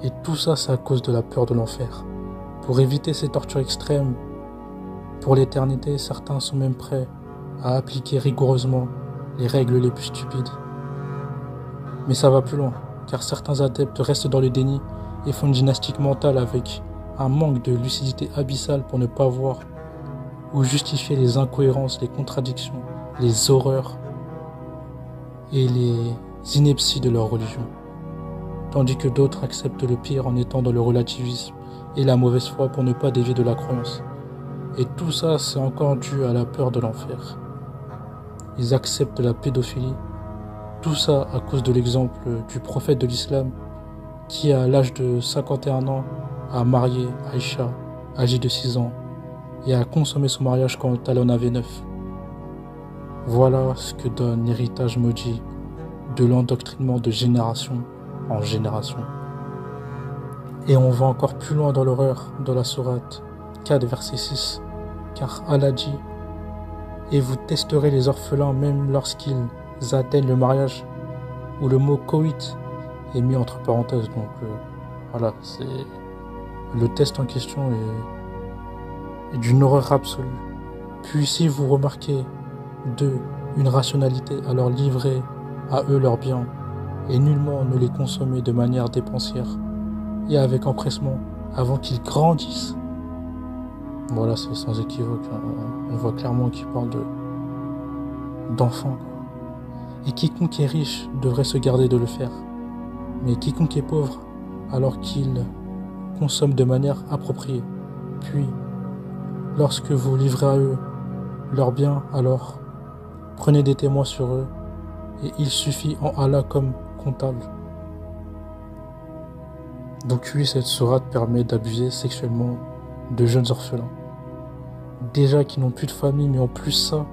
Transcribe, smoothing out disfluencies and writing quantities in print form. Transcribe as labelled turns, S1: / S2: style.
S1: Et tout ça, c'est à cause de la peur de l'enfer. Pour éviter ces tortures extrêmes, pour l'éternité, certains sont même prêts à appliquer rigoureusement les règles les plus stupides. Mais ça va plus loin, car certains adeptes restent dans le déni et font une gymnastique mentale avec un manque de lucidité abyssale pour ne pas voir ou justifier les incohérences, les contradictions, les horreurs et les inepties de leur religion. Tandis que d'autres acceptent le pire en étant dans le relativisme et la mauvaise foi pour ne pas dévier de la croyance. Et tout ça, c'est encore dû à la peur de l'enfer. Ils acceptent la pédophilie, tout ça à cause de l'exemple du prophète de l'islam qui, à l'âge de 51 ans, a marié Aïcha, âgée de 6 ans, et a consommé son mariage quand elle en avait 9. Voilà ce que donne l'héritage maudit de l'endoctrinement de génération en génération. Et on va encore plus loin dans l'horreur dans la sourate 4 verset 6, car Allah dit « Et vous testerez les orphelins même lorsqu'ils atteignent le mariage » où le mot « coït » est mis entre parenthèses. Donc voilà, c'est le test en question est d'une horreur absolue. Puis si vous remarquez une rationalité, alors livrez à eux leurs biens et nullement ne les consommez de manière dépensière et avec empressement avant qu'ils grandissent. Voilà, c'est sans équivoque. On voit clairement qu'il parle d'enfants. Et quiconque est riche devrait se garder de le faire. Mais quiconque est pauvre, alors qu'il consomme de manière appropriée. Puis, lorsque vous livrez à eux leurs biens, alors prenez des témoins sur eux, et il suffit en Allah comme comptable. Donc oui, cette sourate permet d'abuser sexuellement de jeunes orphelins. Déjà qui n'ont plus de famille, mais en plus ça,